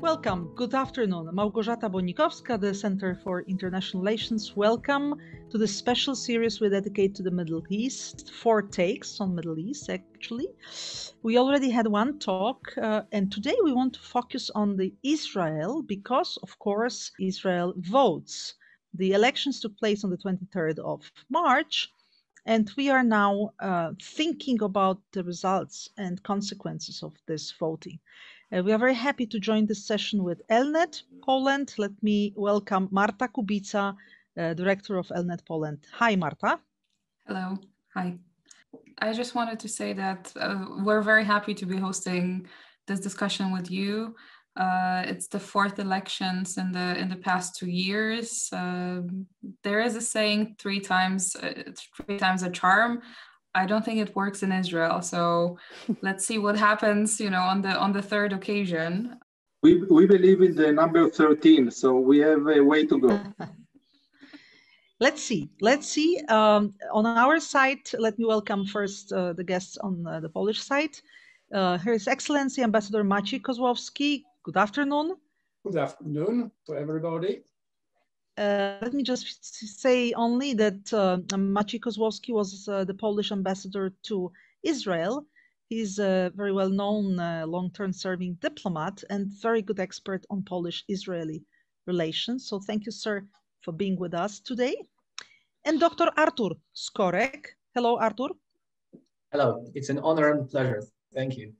Welcome. Good afternoon. Małgorzata Bonikowska, the Center for International Relations. Welcome to this special series we dedicate to the Middle East. 4 takes on Middle East, actually. We already had one talk, and today we want to focus on the Israel because, of course, Israel votes. The elections took place on the 23rd of March, and we are now thinking about the results and consequences of this voting. We are very happy to join this session with ELNET-Poland. Let me welcome Marta Kubica, Director of ELNET-Poland. Hi, Marta. Hello. Hi. I just wanted to say that we're very happy to be hosting this discussion with you. It's the 4th elections in the past 2 years. There is a saying, three times a charm. I don't think it works in Israel. So let's see what happens, on the third occasion. We believe in the number 13, so we have a way to go. Let's see. On our side, let me welcome first the guests on the Polish side. His Excellency Ambassador Maciej Kozłowski. Good afternoon. Good afternoon to everybody. Let me just say only that Maciej Kozłowski was the Polish ambassador to Israel. He's a very well-known long-term serving diplomat and very good expert on Polish-Israeli relations. So thank you, sir, for being with us today. And Dr. Artur Skorek. Hello, Artur. Hello, it's an honor and pleasure. Thank you.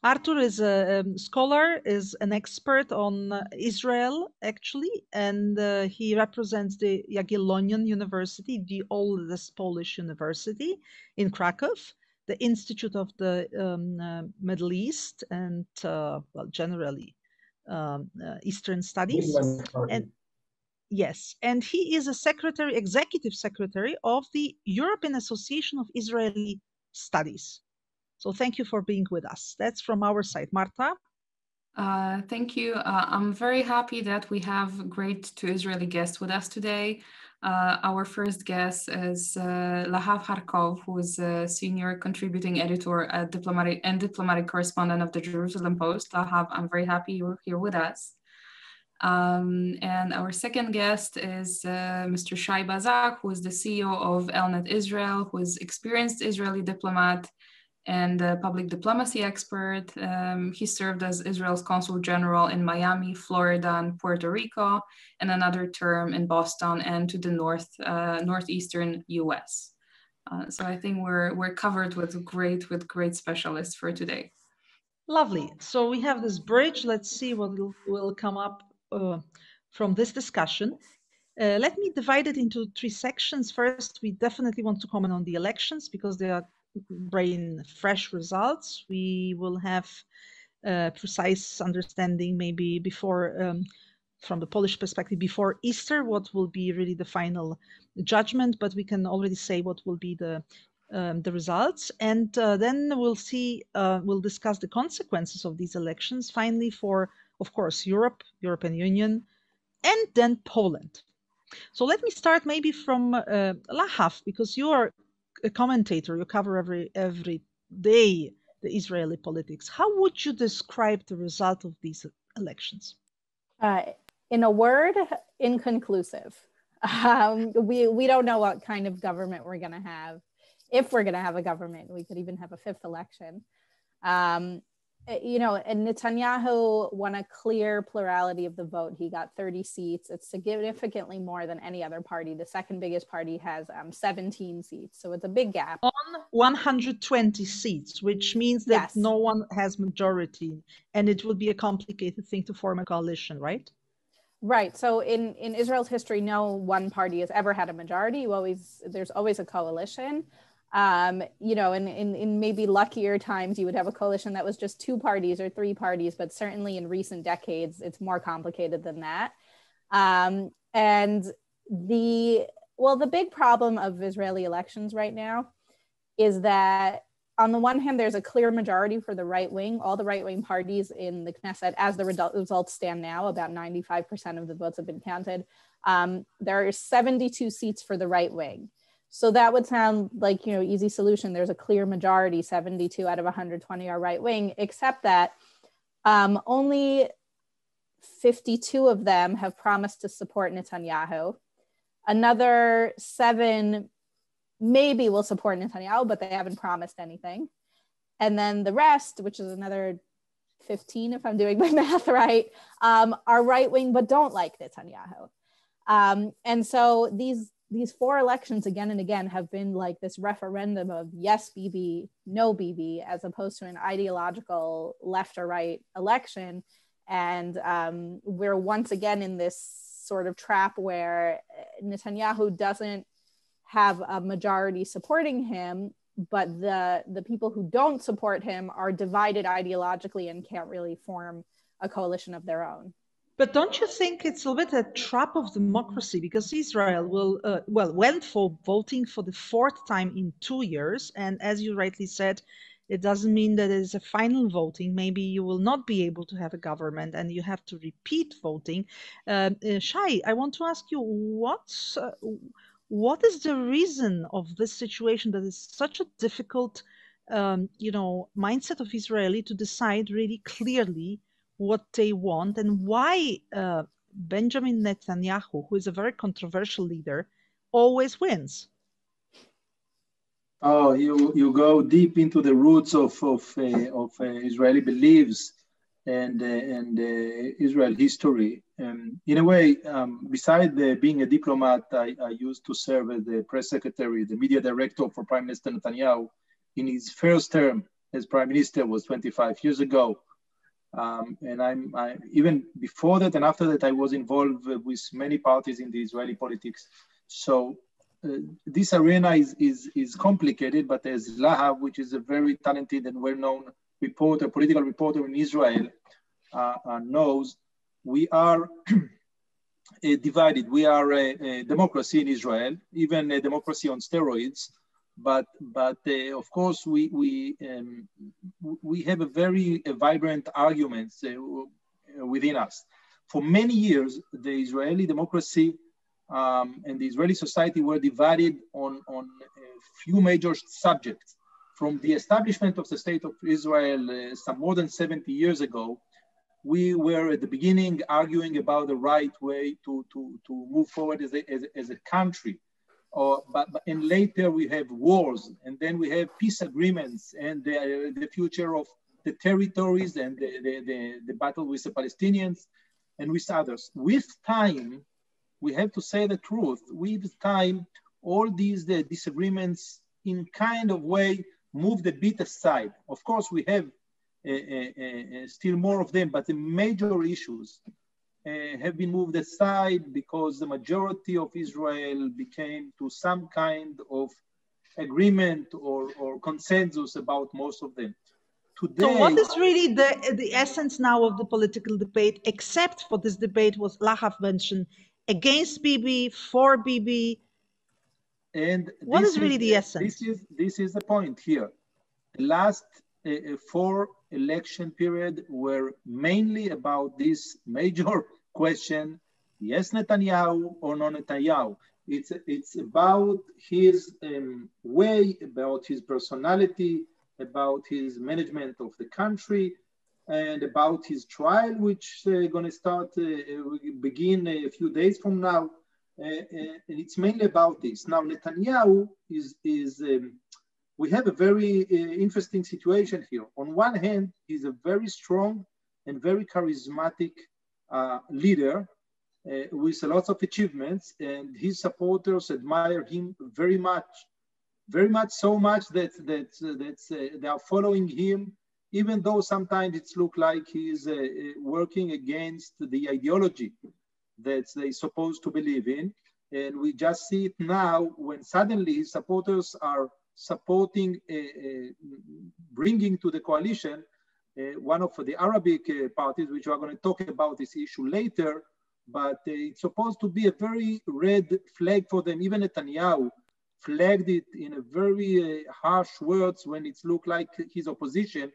Artur is a scholar, is an expert on Israel, actually, and he represents the Jagiellonian University, the oldest Polish university in Cracow, the Institute of the Middle East and, generally Eastern Studies. And he is a executive secretary of the European Association of Israeli Studies. So thank you for being with us. That's from our side. Marta? Thank you. I'm very happy that we have great two Israeli guests with us today. Our first guest is Lahav Harkov, who is a senior contributing editor at diplomatic correspondent of the Jerusalem Post. Lahav, I'm very happy you're here with us. And our second guest is Mr. Shai Bazak, who is the CEO of ELNET Israel, who is experienced Israeli diplomat and a public diplomacy expert. He served as Israel's consul general in Miami, Florida, and Puerto Rico, and another term in Boston and to the northeastern US. So I think we're covered with great specialists for today. Lovely. So we have this bridge. Let's see what will come up from this discussion. Let me divide it into 3 sections. First, we definitely want to comment on the elections because they are bring fresh results. We will have precise understanding maybe before, from the Polish perspective, before Easter, what will be really the final judgment, but we can already say what will be the results. And then we'll discuss the consequences of these elections, finally for, of course, European Union, and then Poland. So let me start maybe from Lahav, because you are a commentator, you cover every day the Israeli politics. How would you describe the result of these elections? In a word, inconclusive. We don't know what kind of government we're going to have. If we're going to have a government, we could even have a 5th election. And Netanyahu won a clear plurality of the vote. He got 30 seats. It's significantly more than any other party. The second biggest party has 17 seats. So it's a big gap. On 120 seats, which means that no one has majority. And it will be a complicated thing to form a coalition, right? Right. So in Israel's history, no one party has ever had a majority. There's always a coalition. In maybe luckier times, you would have a coalition that was just 2 parties or 3 parties, but certainly in recent decades, it's more complicated than that. And the big problem of Israeli elections right now is that on the one hand, there's a clear majority for the right wing. All the right wing parties in the Knesset, as the results stand now, about 95% of the votes have been counted. There are 72 seats for the right wing. So that would sound like, easy solution. There's a clear majority, 72 out of 120 are right wing, except that Only 52 of them have promised to support Netanyahu. Another 7 maybe will support Netanyahu, but they haven't promised anything. And then the rest, which is another 15, if I'm doing my math right, are right-wing but don't like Netanyahu. And so these 4 elections again and again have been like this referendum of yes Bibi, no Bibi, as opposed to an ideological left or right election. And we're once again in this sort of trap where Netanyahu doesn't have a majority supporting him, but the people who don't support him are divided ideologically and can't really form a coalition of their own. But don't you think it's a bit a trap of democracy, because Israel went for voting for the 4th time in 2 years, and as you rightly said, it doesn't mean that it is a final voting. Maybe you will not be able to have a government and you have to repeat voting. Shai, I want to ask you, what is the reason of this situation that is such a difficult, mindset of Israeli to decide really clearly what they want, and why Benjamin Netanyahu, who is a very controversial leader, always wins? Oh, you go deep into the roots of Israeli beliefs and Israel history. In a way, besides being a diplomat, I used to serve as the press secretary, the media director for Prime Minister Netanyahu in his first term as Prime Minister was 25 years ago. And I even before that and after that, I was involved with many parties in the Israeli politics. So this arena is complicated, but as Lahav, which is a very talented and well-known reporter, political reporter in Israel, knows, we are divided. We are a democracy in Israel, even a democracy on steroids. But of course, we have a very vibrant arguments within us. For many years, the Israeli democracy and the Israeli society were divided on a few major subjects. From the establishment of the State of Israel some more than 70 years ago, we were at the beginning arguing about the right way to move forward as a country. And later we have wars, and then we have peace agreements and the future of the territories and the battle with the Palestinians and with others. With time, we have to say the truth, with time, all these disagreements in kind of way moved a bit aside. Of course, we have still more of them, but the major issues have been moved aside because the majority of Israel became to some kind of agreement or consensus about most of them. Today, so what is really the essence now of the political debate, except for this debate was Lahav mentioned, against Bibi, for Bibi? And what is really the essence? This is the point here. The last 4 election period were mainly about this major question: yes, Netanyahu or no Netanyahu. It's about his way, about his personality, about his management of the country, and about his trial, which going to start begin a few days from now. And it's mainly about this. Now, Netanyahu we have a very interesting situation here. On one hand, he's a very strong and very charismatic leader with lots of achievements, and his supporters admire him very much so much that they are following him, even though sometimes it looks like he's working against the ideology that they're supposed to believe in. And we just see it now when suddenly his supporters are supporting, bringing to the coalition one of the Arabic parties, which we are going to talk about this issue later, but it's supposed to be a very red flag for them. Even Netanyahu flagged it in a very harsh words when it looked like his opposition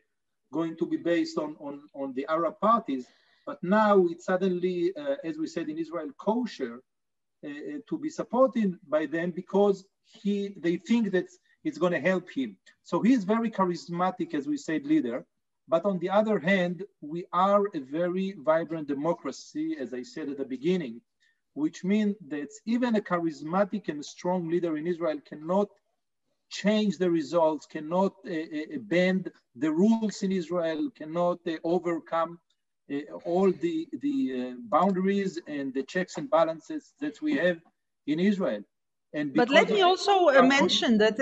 going to be based on the Arab parties. But now it's suddenly, as we said in Israel, kosher to be supported by them because they think that it's going to help him. So he's very charismatic, as we said, leader. But on the other hand, we are a very vibrant democracy, as I said at the beginning, which means that even a charismatic and strong leader in Israel cannot change the results, cannot bend the rules in Israel, cannot overcome all the boundaries and the checks and balances that we have in Israel. And but let me also mention that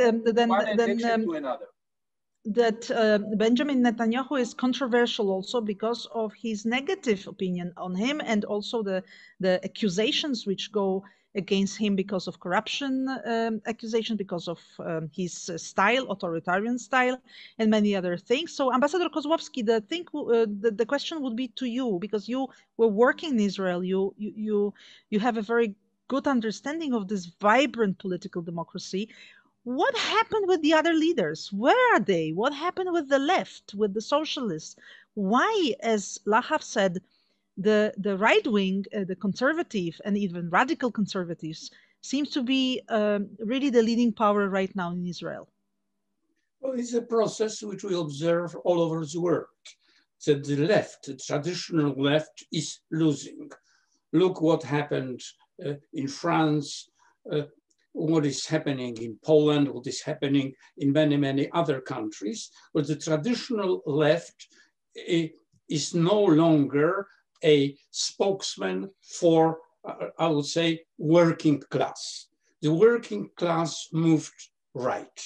Benjamin Netanyahu is controversial also because of his negative opinion on him, and also the accusations which go against him because of corruption accusations, because of his style, authoritarian style, and many other things. So, Ambassador Kozłowski, the question would be to you, because you were working in Israel. You have a very good understanding of this vibrant political democracy. What happened with the other leaders? Where are they? What happened with the left, with the socialists? Why, as Lahav said, the right wing, the conservative and even radical conservatives seems to be really the leading power right now in Israel? Well, it's a process which we observe all over the world. That the left, the traditional left, is losing. Look what happened in France, what is happening in Poland, what is happening in many, many other countries, where the traditional left is no longer a spokesman for, I would say, working class. The working class moved right,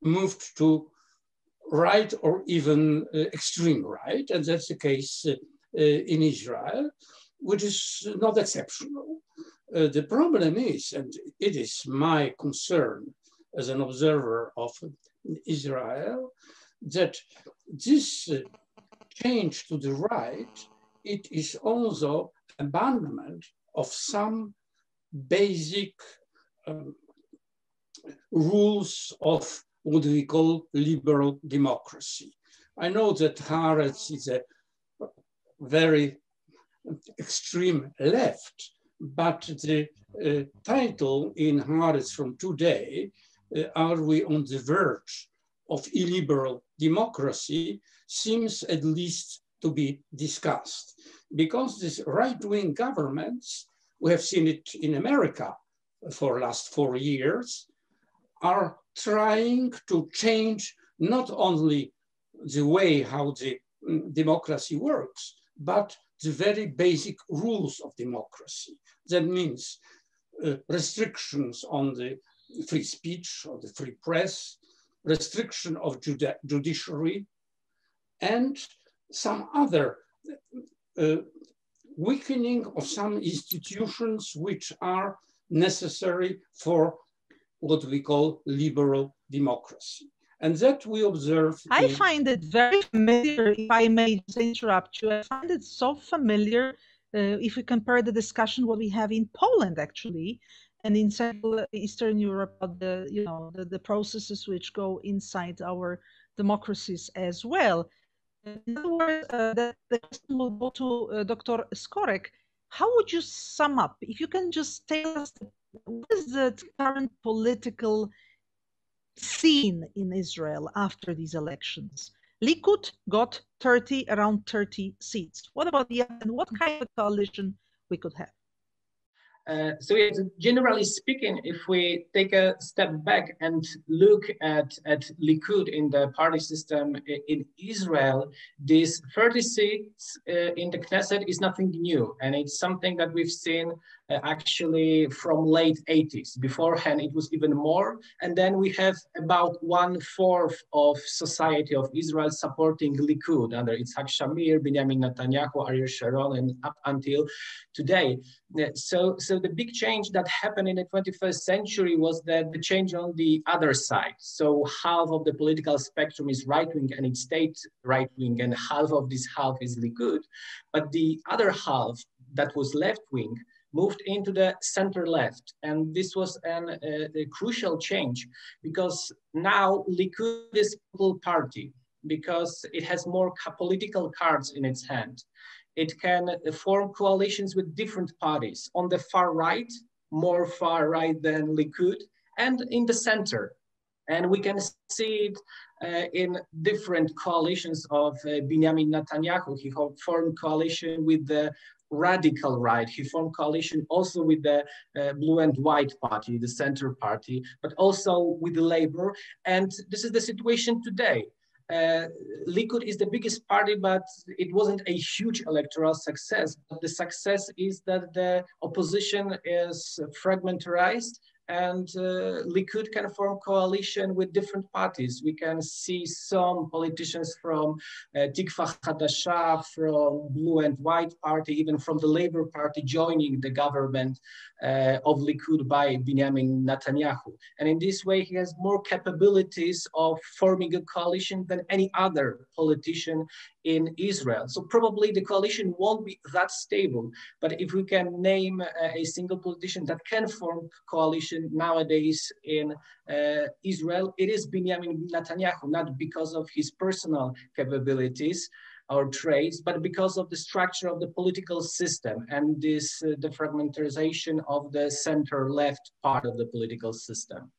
moved to right or even extreme right, and that's the case in Israel, which is not exceptional. The problem is, and it is my concern as an observer of Israel, that this change to the right, it is also abandonment of some basic rules of what we call liberal democracy. I know that Haaretz is a very extreme left, but the title in Haaretz from today, are we on the verge of illiberal democracy, seems at least to be discussed. Because these right-wing governments, we have seen it in America for the last 4 years, are trying to change not only the way how the democracy works, but the very basic rules of democracy. That means restrictions on the free speech or the free press, restriction of judiciary, and some other weakening of some institutions which are necessary for what we call liberal democracy. And that we observe. I find it very familiar, if I may just interrupt you. I find it so familiar if we compare the discussion what we have in Poland, actually, and in Central Eastern Europe, the processes which go inside our democracies as well. In other words, the question will go to Dr. Skorek. How would you sum up, if you can just tell us, what is the current political scene in Israel after these elections? Likud got around 30 seats. What about the other, and what kind of coalition we could have? So yes, generally speaking, if we take a step back and look at Likud in the party system in Israel, these 30 seats in the Knesset is nothing new. And it's something that we've seen actually from late 80s. Beforehand, it was even more. And then we have about 1/4 of society of Israel supporting Likud under Yitzhak Shamir, Benjamin Netanyahu, Ariel Sharon, and up until today. So the big change that happened in the 21st century was that the change on the other side. So half of the political spectrum is right-wing and it stayed right-wing, and half of this half is Likud. But the other half that was left-wing moved into the center left. And this was a crucial change because now Likud is a political party because it has more political cards in its hand. It can form coalitions with different parties on the far right, more far right than Likud, and in the center. And we can see it in different coalitions of Benjamin Netanyahu. He formed coalition with the radical right. He formed coalition also with the Blue and White Party, the Center Party, but also with the Labour. And this is the situation today. Likud is the biggest party, but it wasn't a huge electoral success. But the success is that the opposition is fragmentarized, and Likud can form coalition with different parties. We can see some politicians from Tikva Hadasha, from Blue and White Party, even from the Labour Party joining the government of Likud by Benjamin Netanyahu. And in this way, he has more capabilities of forming a coalition than any other politician in Israel. So probably the coalition won't be that stable, but if we can name a single politician that can form coalition nowadays in Israel, it is Benjamin Netanyahu, not because of his personal capabilities or traits, but because of the structure of the political system and this the fragmentarization of the center-left part of the political system.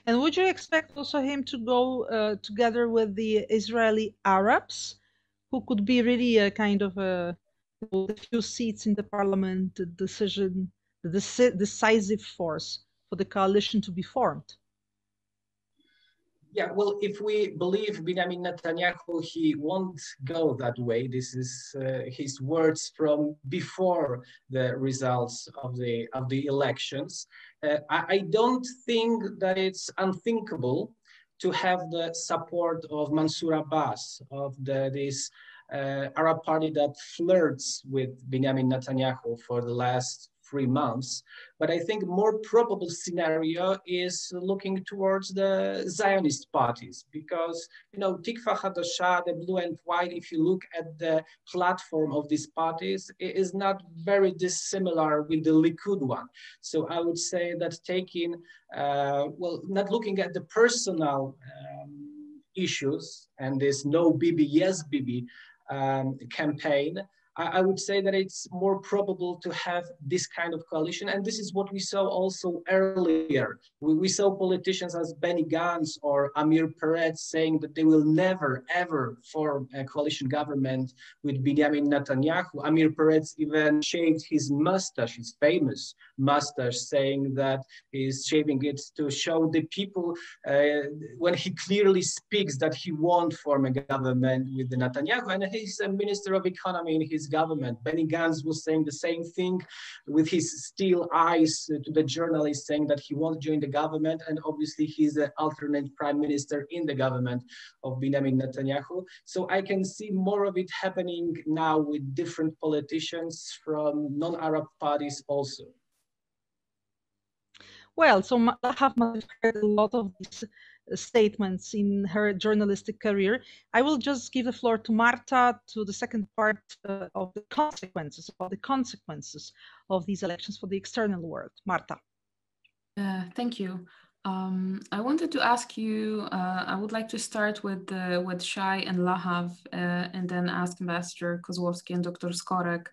And would you expect also him to go together with the Israeli Arabs, who could be really a kind of a few seats in the parliament, the decisive force for the coalition to be formed? Yeah, well, if we believe Benjamin Netanyahu, he won't go that way. This is his words from before the results of the elections. I don't think that it's unthinkable to have the support of Mansour Abbas, of this Arab party that flirts with Benjamin Netanyahu for the last 3 months. But I think more probable scenario is looking towards the Zionist parties, because, you know, Tikva Hadasha, the Blue and White, if you look at the platform of these parties, it is not very dissimilar with the Likud one. So I would say that taking, well, not looking at the personal issues and this no Bibi, yes Bibi campaign, I would say that it's more probable to have this kind of coalition. And this is what we saw also earlier. We saw politicians as Benny Gantz or Amir Peretz saying that they will never, ever form a coalition government with Benjamin Netanyahu. Amir Peretz even shaved his mustache, his famous mustache, saying that he's shaving it to show the people when he clearly speaks that he won't form a government with the Netanyahu. And he's a minister of economy in his government. Benny Gantz was saying the same thing with his steel eyes to the journalists, saying that he won't join the government. And obviously he's an alternate prime minister in the government of Benjamin Netanyahu. So I can see more of it happening now with different politicians from non-Arab parties also. Well, so Lahav must have heard a lot of these statements in her journalistic career. I will just give the floor to Marta to the second part of the consequences of these elections for the external world. Marta. Thank you. I wanted to ask you, I would like to start with Shai and Lahav, and then ask Ambassador Kozłowski and Dr. Skorek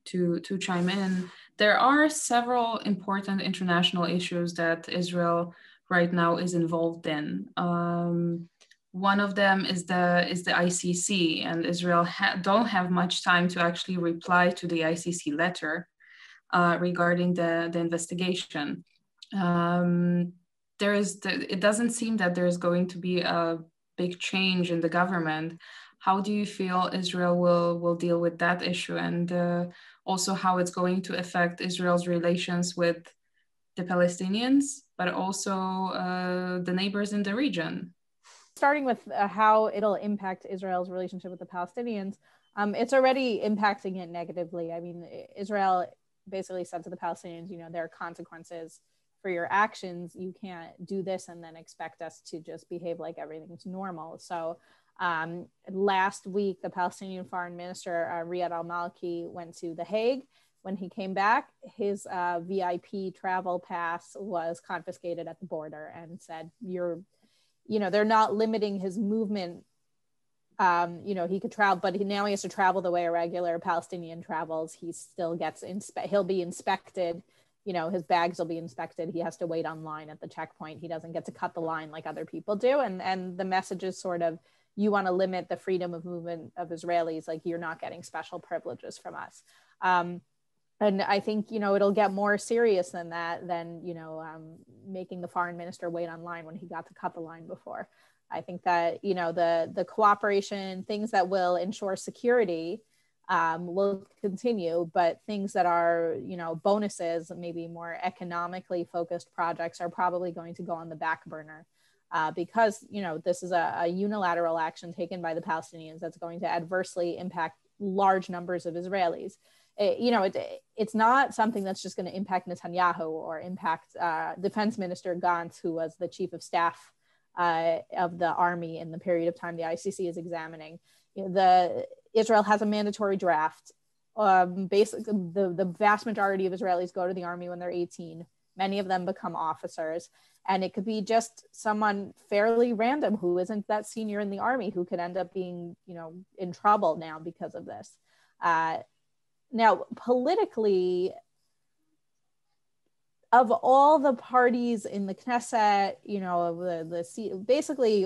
to chime in. There are several important international issues that Israel right now is involved in. One of them is the ICC, and Israel don't have much time to actually reply to the ICC letter regarding the investigation. It doesn't seem that there is going to be a big change in the government. How do you feel Israel will deal with that issue, and also how it's going to affect Israel's relations with the Palestinians, but also the neighbors in the region? Starting with how it'll impact Israel's relationship with the Palestinians, it's already impacting it negatively. I mean, Israel basically said to the Palestinians, you know, there are consequences for your actions. You can't do this and then expect us to just behave like everything's normal. So last week, the Palestinian Foreign Minister, Riyad al-Maliki, went to The Hague. When he came back, his VIP travel pass was confiscated at the border and said, they're not limiting his movement. He could travel, but now he has to travel the way a regular Palestinian travels. He still gets he'll be inspected you know, his bags will be inspected. He has to wait online at the checkpoint. He doesn't get to cut the line like other people do. And the message is sort of, you want to limit the freedom of movement of Israelis, like you're not getting special privileges from us. And I think, you know, it'll get more serious than that, than, you know, making the foreign minister wait online when he got to cut the line before. I think that, you know, the cooperation, things that will ensure security will continue, but things that are, you know, bonuses, maybe more economically focused projects are probably going to go on the back burner because, you know, this is a unilateral action taken by the Palestinians that's going to adversely impact large numbers of Israelis. You know, it's not something that's just going to impact Netanyahu or impact Defense Minister Gantz, who was the chief of staff of the army in the period of time the ICC is examining. You know, Israel has a mandatory draft. Basically, the vast majority of Israelis go to the army when they're 18. Many of them become officers. And it could be just someone fairly random who isn't that senior in the army who could end up being, you know, in trouble now because of this. Now, politically, of all the parties in the Knesset, you know, the seat, basically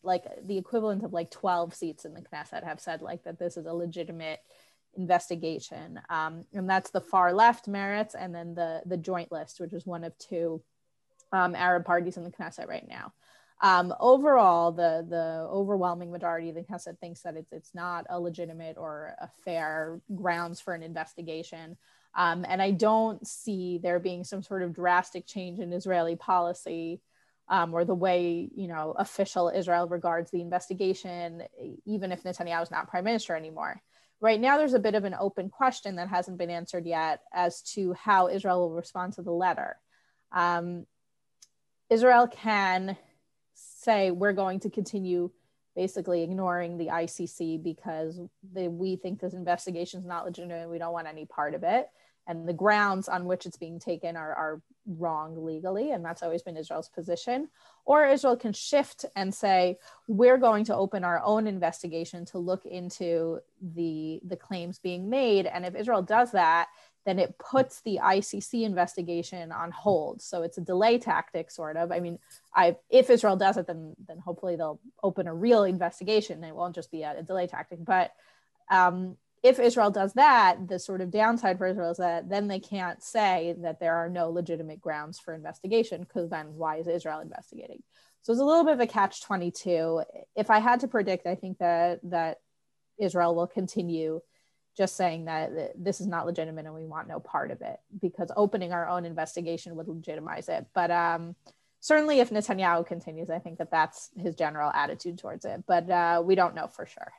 like the equivalent of like 12 seats in the Knesset have said like that this is a legitimate investigation. And that's the far left Meretz and then the joint list, which is one of two Arab parties in the Knesset right now. Overall, the overwhelming majority of the Knesset thinks that it's not a legitimate or a fair grounds for an investigation. And I don't see there being some sort of drastic change in Israeli policy or the way, you know, official Israel regards the investigation, even if Netanyahu is not prime minister anymore. Right now, there's a bit of an open question that hasn't been answered yet as to how Israel will respond to the letter. Israel can say we're going to continue basically ignoring the ICC because we think this investigation is not legitimate and we don't want any part of it. And the grounds on which it's being taken are wrong legally. And that's always been Israel's position. Or Israel can shift and say, we're going to open our own investigation to look into the claims being made. And if Israel does that, then it puts the ICC investigation on hold. So it's a delay tactic, sort of. I mean, if Israel does it, then hopefully they'll open a real investigation and it won't just be a delay tactic. But if Israel does that, the sort of downside for Israel is that then they can't say that there are no legitimate grounds for investigation, because then why is Israel investigating? So it's a little bit of a catch-22. If I had to predict, I think that Israel will continue just saying that this is not legitimate and we want no part of it, because opening our own investigation would legitimize it. But certainly if Netanyahu continues, I think that that's his general attitude towards it, but we don't know for sure.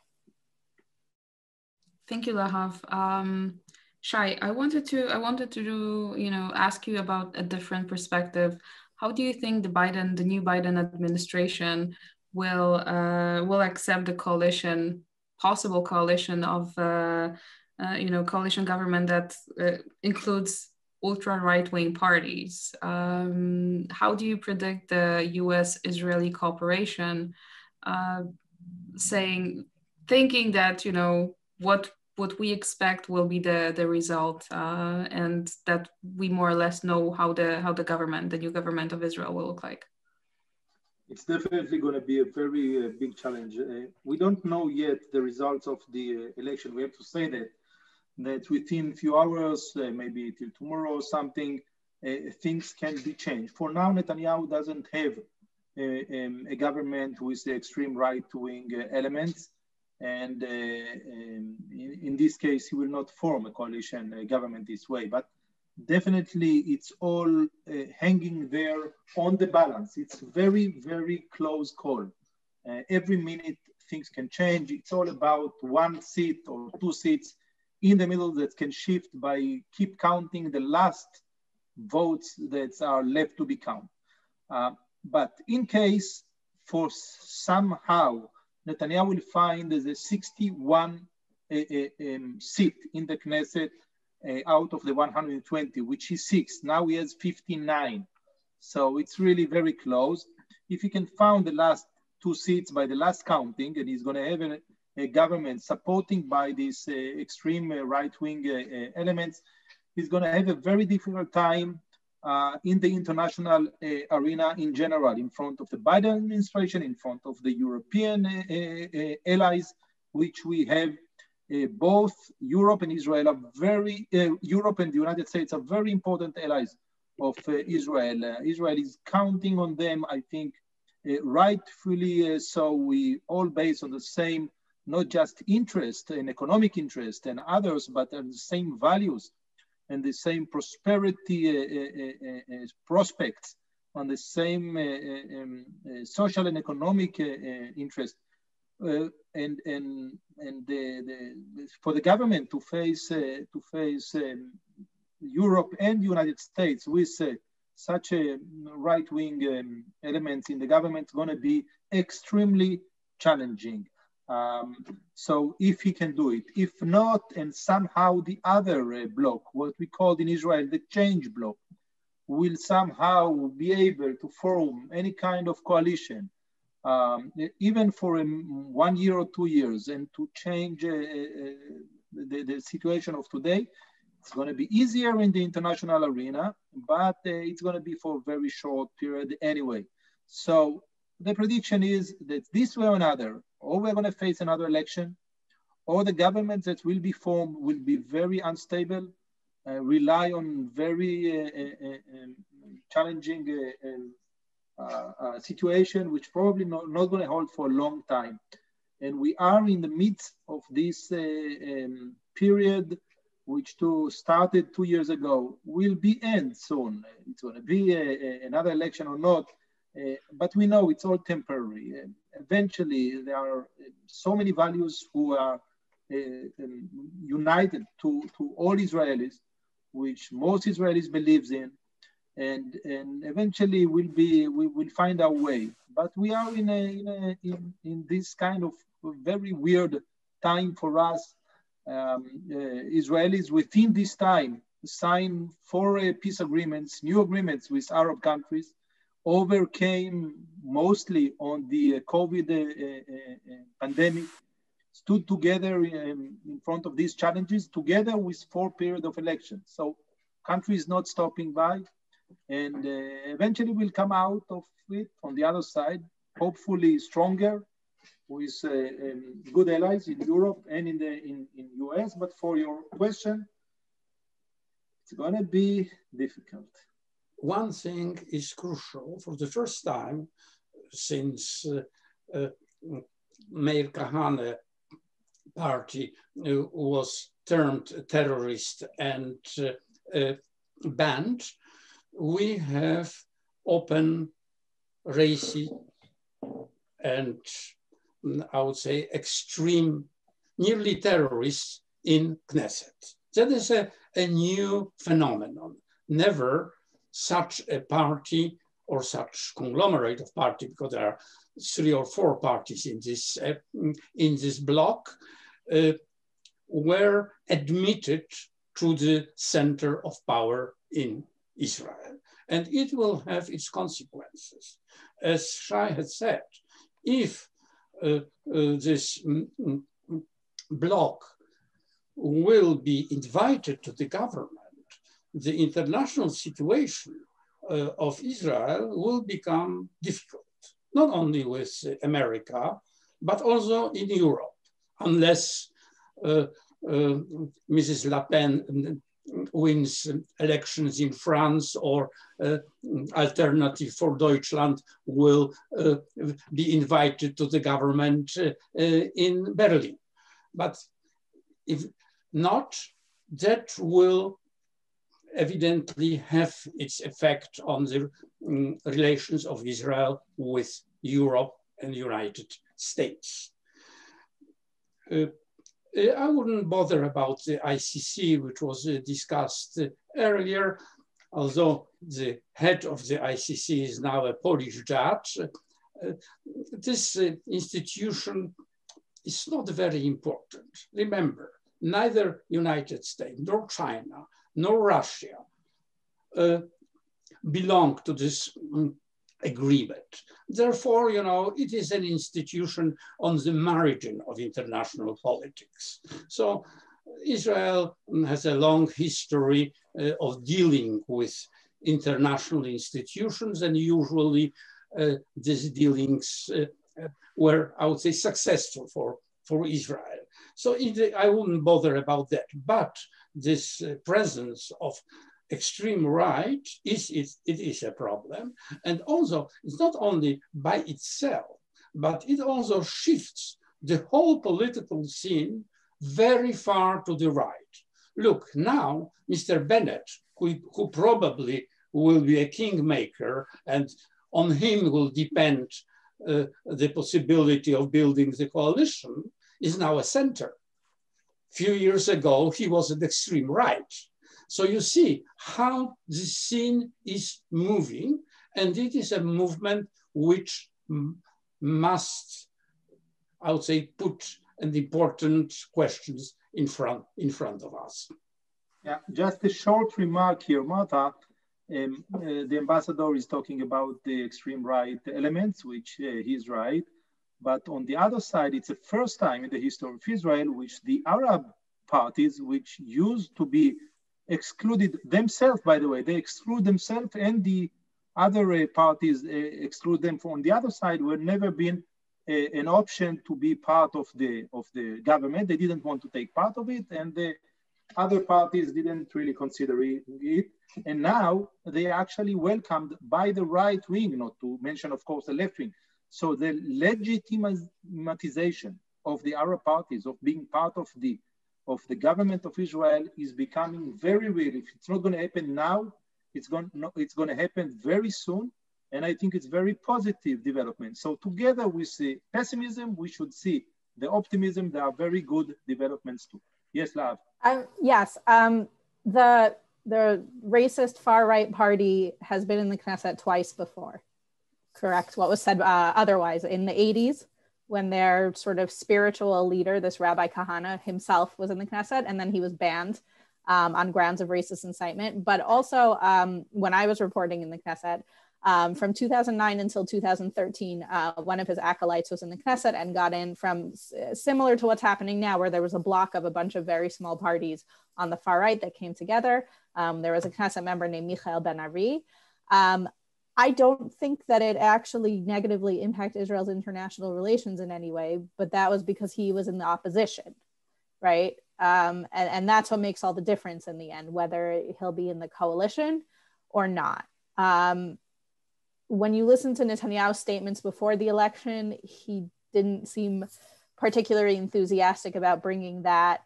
Thank you, Lahav. Shai, I wanted to ask you about a different perspective. How do you think the new Biden administration will accept the possible coalition of coalition government that includes ultra right-wing parties? How do you predict the U.S.-Israeli cooperation, thinking that, you know, what we expect will be the result, and that we more or less know how the new government of Israel will look like? It's definitely going to be a very big challenge. We don't know yet the results of the election. We have to say that within a few hours, maybe till tomorrow or something, things can be changed. For now, Netanyahu doesn't have a government with the extreme right-wing elements. And in this case, he will not form a coalition government this way. But definitely, it's all hanging there on the balance. It's very, very close call. Every minute, things can change. It's all about one seat or two seats in the middle that can shift by keep counting the last votes that are left to be counted. But in case, for somehow, Netanyahu will find the 61 seat in the Knesset out of the 120, which is 6. Now he has 59. So it's really very close. If he can find the last 2 seats by the last counting, and he's going to have a government supporting by these extreme right-wing elements, is going to have a very difficult time in the international arena in general, in front of the Biden administration, in front of the European allies, which we have. Both Europe and Israel are Europe and the United States are very important allies of Israel. Israel is counting on them, I think, rightfully so. We all based on the same, not just interest and economic interest and others, but the same values and the same prosperity prospects, on the same social and economic interest. And for the government to face Europe and the United States with such a right-wing element in the government is going to be extremely challenging. So if he can do it, if not, and somehow the other bloc, what we called in Israel the change bloc, will somehow be able to form any kind of coalition, even for 1 year or 2 years, and to change the situation of today, it's going to be easier in the international arena, but it's going to be for a very short period anyway. So the prediction is that this way or another, or we're going to face another election, or the government that will be formed will be very unstable, rely on very challenging situation, which probably not going to hold for a long time. And we are in the midst of this period, which started 2 years ago, will be end soon. It's going to be another election or not, but we know it's all temporary. Eventually, there are so many values who are united to all Israelis, which most Israelis believes in, and eventually we will find our way. But we are in this kind of very weird time for us. Israelis within this time signed 4 peace agreements, new agreements with Arab countries, overcame mostly on the COVID pandemic, stood together in front of these challenges, together with 4 periods of elections. So country is not stopping by, and eventually we'll come out of it on the other side, hopefully stronger, with good allies in Europe and in US. But for your question, it's going to be difficult. One thing is crucial. For the first time since Meir Kahane party was termed terrorist and banned, we have open, racy, and I would say extreme, nearly terrorists in Knesset. That is a new phenomenon. Never such a party or such conglomerate of parties, because there are 3 or 4 parties in this bloc, were admitted to the center of power in Israel. And it will have its consequences. As Shai had said, if this bloc will be invited to the government, the international situation of Israel will become difficult, not only with America, but also in Europe, unless Mrs. Le Pen wins elections in France, or Alternative for Deutschland will be invited to the government in Berlin. But if not, that will evidently have its effect on the relations of Israel with Europe and the United States. I wouldn't bother about the ICC, which was discussed earlier, although the head of the ICC is now a Polish judge. This institution is not very important. Remember, neither United States, nor China, nor Russia belong to this agreement. Therefore, you know, it is an institution on the margin of international politics. So Israel has a long history of dealing with international institutions, and usually these dealings were, I would say, successful for Israel. So I wouldn't bother about that. But this presence of extreme right it is a problem. And also, it's not only by itself, but it also shifts the whole political scene very far to the right. Look, now, Mr. Bennett, who probably will be a kingmaker, and on him will depend the possibility of building the coalition, is now a center. A few years ago, he was at extreme right. So you see how the scene is moving, and it is a movement which must, I would say, put an important questions in front of us. Yeah, just a short remark here, Marta. The ambassador is talking about the extreme right elements, which he's right. But on the other side, it's the first time in the history of Israel which the Arab parties, which used to be excluded themselves, by the way, they exclude themselves, and the other parties exclude them from the other side, were never been an option to be part of the government. They didn't want to take part of it, and the other parties didn't really consider it. And now they are actually welcomed by the right wing, not to mention, of course, the left wing. So the legitimatization of the Arab parties of being part of the government of Israel is becoming very real. If it's not going to happen now, it's going to happen very soon. And I think it's very positive development. So together with the pessimism, we should see the optimism. There are very good developments too. Yes, Lahav. Yes, the racist far-right party has been in the Knesset twice before. Correct what was said otherwise. In the 80s, when their sort of spiritual leader, this Rabbi Kahana himself, was in the Knesset, and then he was banned on grounds of racist incitement. But also when I was reporting in the Knesset, from 2009 until 2013, one of his acolytes was in the Knesset and got in from similar to what's happening now, where there was a block of a bunch of very small parties on the far right that came together. There was a Knesset member named Michael Ben-Ari. I don't think that it actually negatively impacted Israel's international relations in any way, but that was because he was in the opposition, right? And that's what makes all the difference in the end, whether he'll be in the coalition or not. When you listen to Netanyahu's statements before the election, he didn't seem particularly enthusiastic about bringing that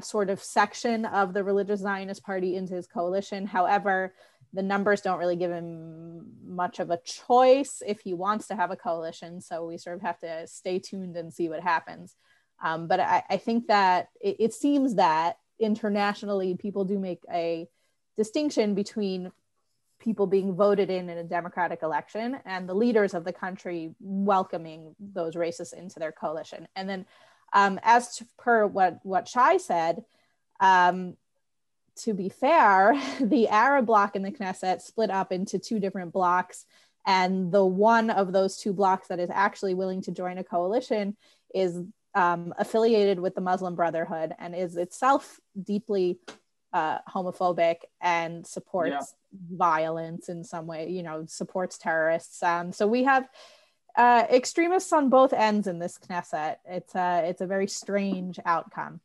sort of section of the religious Zionist party into his coalition. However, the numbers don't really give him much of a choice if he wants to have a coalition. So we sort of have to stay tuned and see what happens. But I think that it seems that internationally people do make a distinction between people being voted in a democratic election and the leaders of the country welcoming those racists into their coalition. And then as per what Shai said, to be fair, the Arab bloc in the Knesset split up into two different blocks. And the one of those two blocks that is actually willing to join a coalition is affiliated with the Muslim Brotherhood and is itself deeply homophobic and supports violence in some way, supports terrorists. So we have extremists on both ends in this Knesset. It's a very strange outcome.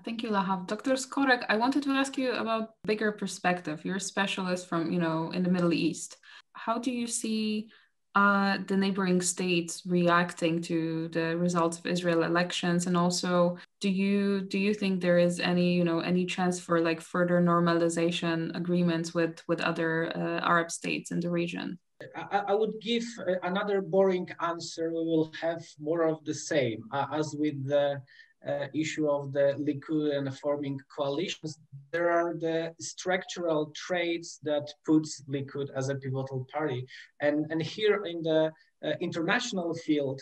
Thank you, Lahav. Dr. Skorek, I wanted to ask you about bigger perspective. You're a specialist from, in the Middle East. How do you see the neighboring states reacting to the results of Israel elections? And also, do you think there is any chance for like further normalization agreements with other Arab states in the region? I would give another boring answer. We will have more of the same as with the issue of the Likud and forming coalitions. There are the structural traits that puts Likud as a pivotal party. And here in the international field,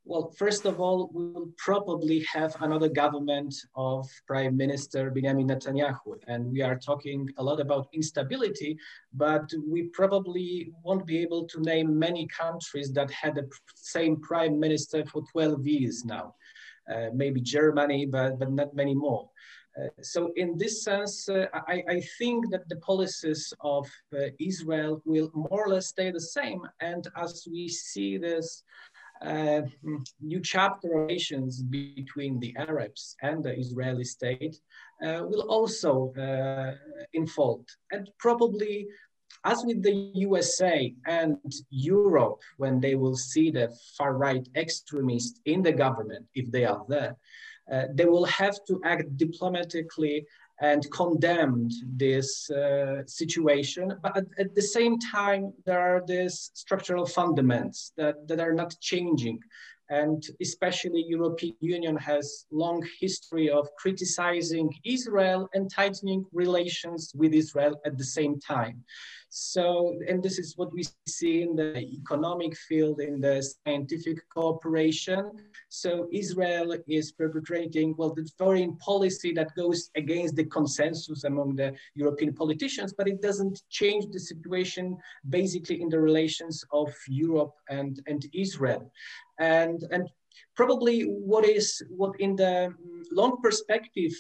well, first of all, we will probably have another government of Prime Minister Benjamin Netanyahu. And we are talking a lot about instability, but we probably won't be able to name many countries that had the same Prime Minister for 12 years now. Maybe Germany, but not many more. So in this sense, I think that the policies of Israel will more or less stay the same. And as we see this new chapter of relations between the Arabs and the Israeli state will also unfold. And probably, as with the USA and Europe, when they will see the far-right extremists in the government, if they are there, they will have to act diplomatically and condemn this situation. But at the same time, there are these structural fundamentals that are not changing. And especially European Union has long history of criticizing Israel and tightening relations with Israel at the same time. So, and this is what we see in the economic field, in the scientific cooperation. So Israel is perpetrating, well, the foreign policy that goes against the consensus among the European politicians, but it doesn't change the situation basically in the relations of Europe and Israel. And probably what in the long perspective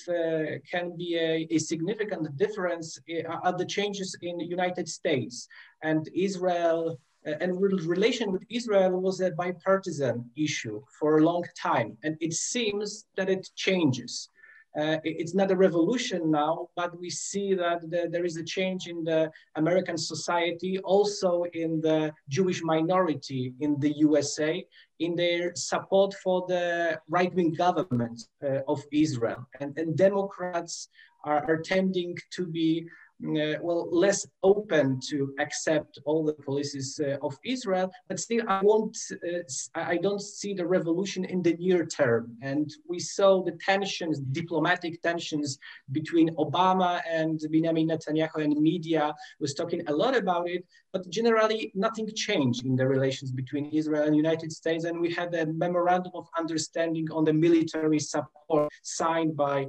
can be a significant difference are the changes in the United States and Israel. And relation with Israel was a bipartisan issue for a long time. And it seems that it changes. It's not a revolution now, but we see that there is a change in the American society, also in the Jewish minority in the USA, in their support for the right-wing government of Israel. And Democrats are tending to be well, less open to accept all the policies of Israel, but still I don't see the revolution in the near term. And we saw the tensions, diplomatic tensions between Obama and Benjamin Netanyahu, and media was talking a lot about it, but generally nothing changed in the relations between Israel and the United States. And we had a memorandum of understanding on the military support signed by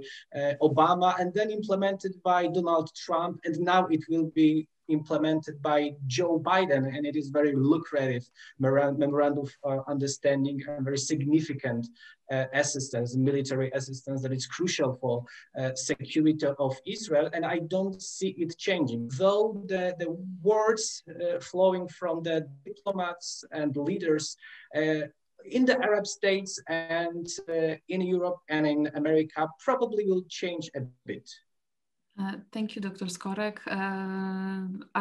Obama and then implemented by Donald Trump. And now it will be implemented by Joe Biden, and it is very lucrative memorandum of understanding and very significant assistance, military assistance that is crucial for security of Israel. And I don't see it changing, though the words flowing from the diplomats and leaders in the Arab states and in Europe and in America probably will change a bit. Thank you, Dr. Skorek.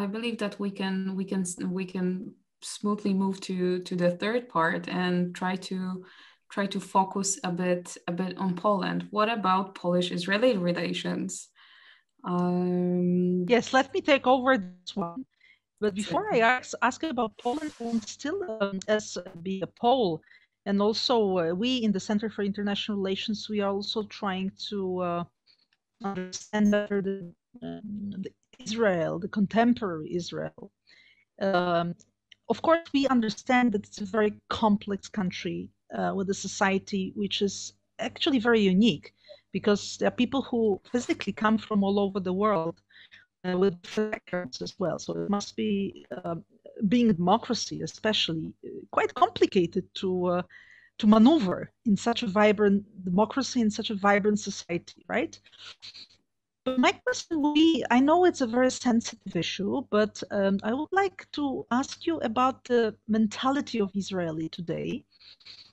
I believe that we can smoothly move to the third part and try to focus a bit on Poland. What about Polish-Israeli relations? Yes, let me take over this one. But before I ask about Poland, I want still as be a Pole, and also we in the Center for International Relations, we are also trying to understand better the Israel, the contemporary Israel. Of course, we understand that it's a very complex country with a society which is actually very unique, because there are people who physically come from all over the world with backgrounds as well. So it must be, being a democracy especially, quite complicated to maneuver in such a vibrant democracy, in such a vibrant society, right? But my question would be, I know it's a very sensitive issue, but I would like to ask you about the mentality of Israeli today,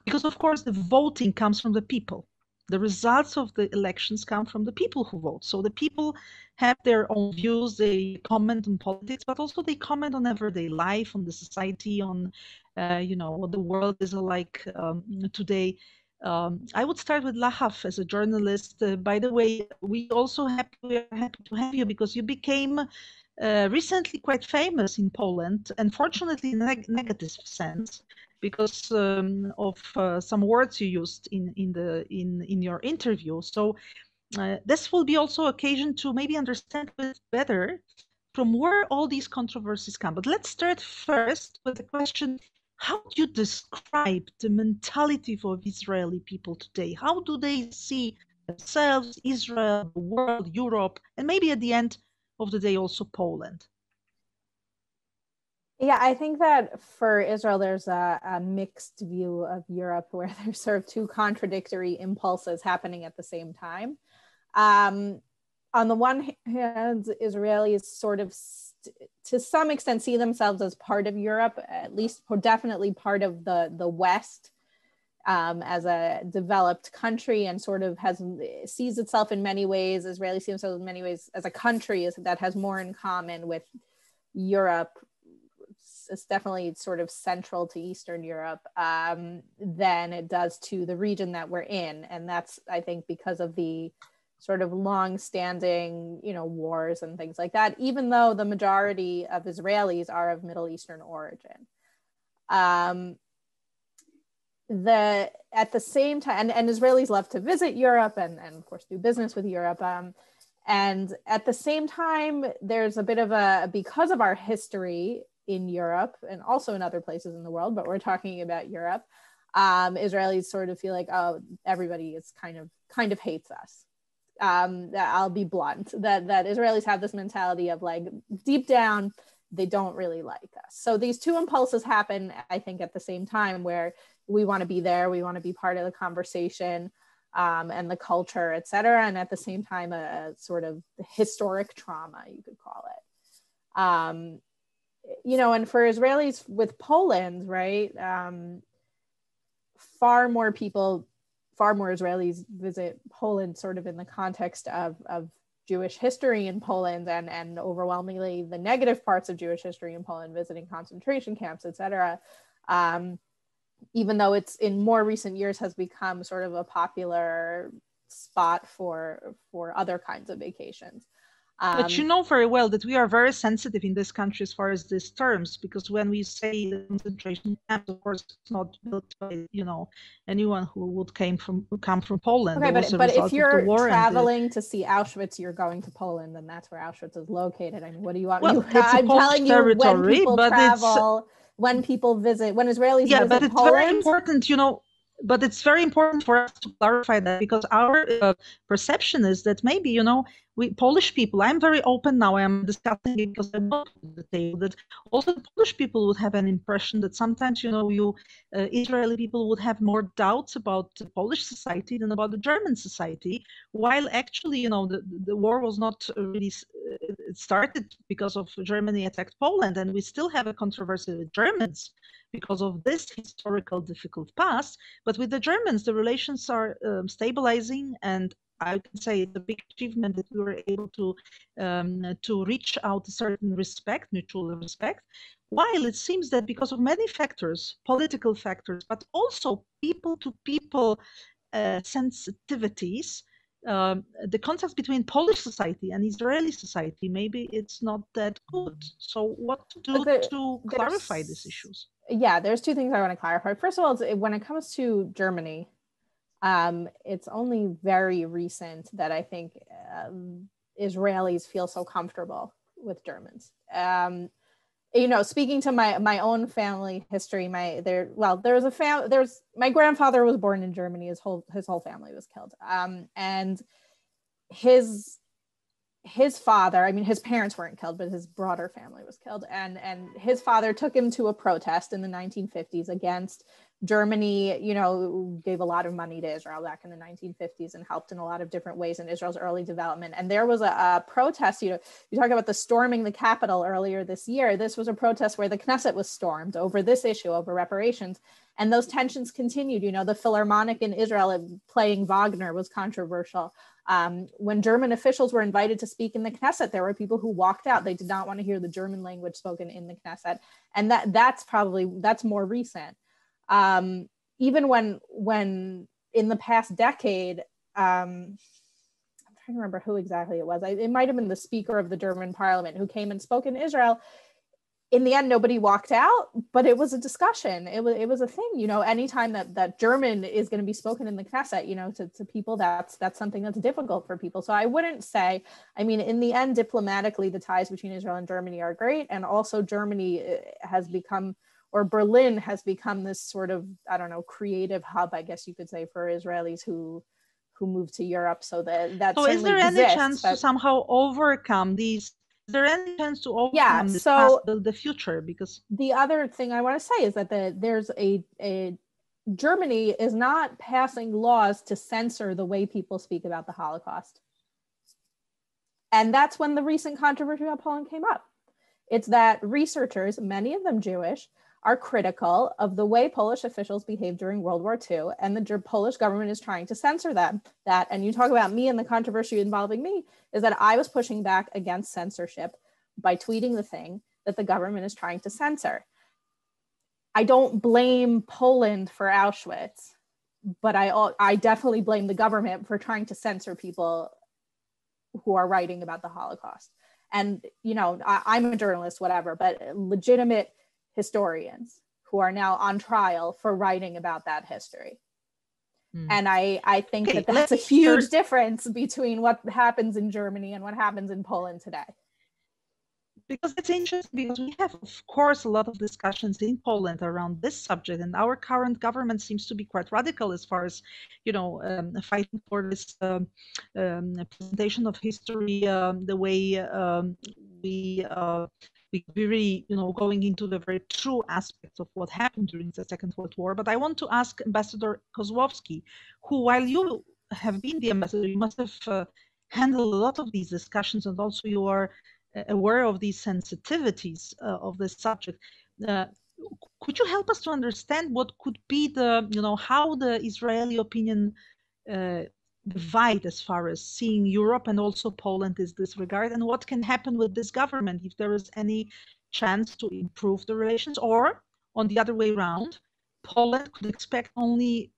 because of course the voting comes from the people. The results of the elections come from the people who vote. So the people have their own views, they comment on politics, but also they comment on everyday life, on the society, on what the world is like today. I would start with Lahav as a journalist. By the way, we are happy to have you because you became recently quite famous in Poland, unfortunately in a negative sense, because of some words you used in your interview. So this will be also occasion to maybe understand a bit better from where all these controversies come. But let's start first with the question: how do you describe the mentality of Israeli people today? How do they see themselves, Israel, the world, Europe, and maybe at the end of the day also Poland? Yeah, I think that for Israel, there's a mixed view of Europe where there's sort of two contradictory impulses happening at the same time. On the one hand, Israelis sort of, to some extent, see themselves as part of Europe, at least definitely part of the West, as a developed country, and sort of sees itself in many ways, Israeli sees themselves in many ways as a country that has more in common with Europe. It's definitely sort of central to Eastern Europe than it does to the region that we're in. And that's, I think, because of the sort of long-standing, wars and things like that, even though the majority of Israelis are of Middle Eastern origin. At the same time, and Israelis love to visit Europe and of course do business with Europe. And at the same time, there's a bit of because of our history in Europe and also in other places in the world, but we're talking about Europe, Israelis sort of feel like, oh, everybody is kind of hates us. I'll be blunt, that Israelis have this mentality of like, deep down, they don't really like us. So these two impulses happen, I think, at the same time, where we want to be there, we want to be part of the conversation and the culture, et cetera. And at the same time, a sort of historic trauma, you could call it. And for Israelis with Poland, right, far more Israelis visit Poland sort of in the context of Jewish history in Poland and overwhelmingly the negative parts of Jewish history in Poland, visiting concentration camps, et cetera. Even though it's in more recent years has become sort of a popular spot for other kinds of vacations. But you know very well that we are very sensitive in this country as far as these terms, because when we say the concentration camp, of course, it's not built by anyone who would come from Poland. Okay, but if you're traveling to see Auschwitz, you're going to Poland, and that's where Auschwitz is located. I mean, what do you want? Well, I'm telling you, when people travel, when people visit, when Israelis visit but it's Poland, very important, But it's very important for us to clarify that, because our perception is that maybe, we Polish people, I'm very open now, I'm discussing it because I want to the table, that also Polish people would have an impression that sometimes, Israeli people would have more doubts about the Polish society than about the German society, while actually, the war was not really, it started because of Germany attacked Poland, and we still have a controversy with Germans because of this historical difficult past. But with the Germans, the relations are stabilizing, and I can say it's a big achievement that we were able to reach out a certain respect, mutual respect, while it seems that because of many factors, political factors, but also people-to-people sensitivities, the contact between Polish society and Israeli society, maybe it's not that good. So what to do to clarify these issues? Yeah, there's two things I want to clarify. First of all, when it comes to Germany, it's only very recent that I think Israelis feel so comfortable with Germans. Speaking to my own family history, my grandfather was born in Germany. His whole family was killed. And his father, his parents weren't killed, but his broader family was killed. And his father took him to a protest in the 1950s against Germany, gave a lot of money to Israel back in the 1950s and helped in a lot of different ways in Israel's early development. And there was a protest, you talk about the storming the Capitol earlier this year. This was a protest where the Knesset was stormed over this issue, over reparations. And those tensions continued. The Philharmonic in Israel playing Wagner was controversial. When German officials were invited to speak in the Knesset, there were people who walked out. They did not want to hear the German language spoken in the Knesset. And that's more recent. Even when in the past decade, I'm trying to remember who exactly it was. It might have been the Speaker of the German Parliament who came and spoke in Israel. In the end, nobody walked out, but it was a discussion. It was a thing, anytime that German is going to be spoken in the Knesset, to people, that's something that's difficult for people. So I wouldn't say, in the end, diplomatically, the ties between Israel and Germany are great. And also Germany has become, or Berlin has become, this sort of, creative hub, I guess you could say, for Israelis who move to Europe. So that so is there any chance to somehow overcome these? Is there any chance to overcome this past, the future? Because the other thing I want to say is that there's Germany is not passing laws to censor the way people speak about the Holocaust. And that's when the recent controversy about Poland came up. It's that researchers, many of them Jewish, are critical of the way Polish officials behaved during World War II, and the Polish government is trying to censor them. That, and you talk about me and the controversy involving me, is that I was pushing back against censorship by tweeting the thing that the government is trying to censor. I don't blame Poland for Auschwitz, but I definitely blame the government for trying to censor people who are writing about the Holocaust. And, you know, I'm a journalist, whatever, but legitimate historians who are now on trial for writing about that history. And I think that that's a huge difference between what happens in Germany and what happens in Poland today. Because it's interesting, because we have, of course, a lot of discussions in Poland around this subject, and our current government seems to be quite radical as far as, you know, fighting for this presentation of history, the way we really, you know, going into the very true aspects of what happened during the Second World War. But I want to ask Ambassador Kozłowski, who, while you have been the ambassador, you must have handled a lot of these discussions, and also you are aware of these sensitivities of this subject. Could you help us to understand what could be the, you know, how the Israeli opinion divide as far as seeing Europe and also Poland is this regard, and what can happen with this government if there is any chance to improve the relations, or on the other way around, Poland could expect only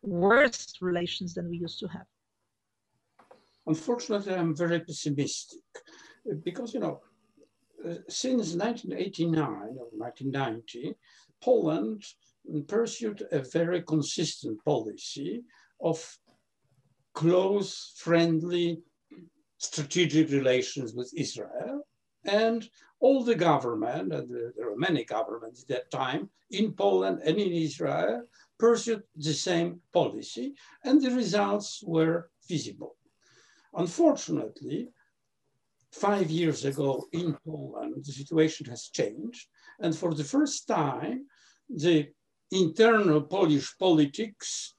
worse relations than we used to have? Unfortunately, I'm very pessimistic because, you know, since 1989 or 1990, Poland pursued a very consistent policy of close, friendly, strategic relations with Israel. And all the government, and there were many governments at that time, in Poland and in Israel, pursued the same policy, and the results were visible. Unfortunately, 5 years ago in Poland, the situation has changed. And for the first time, the internal Polish politics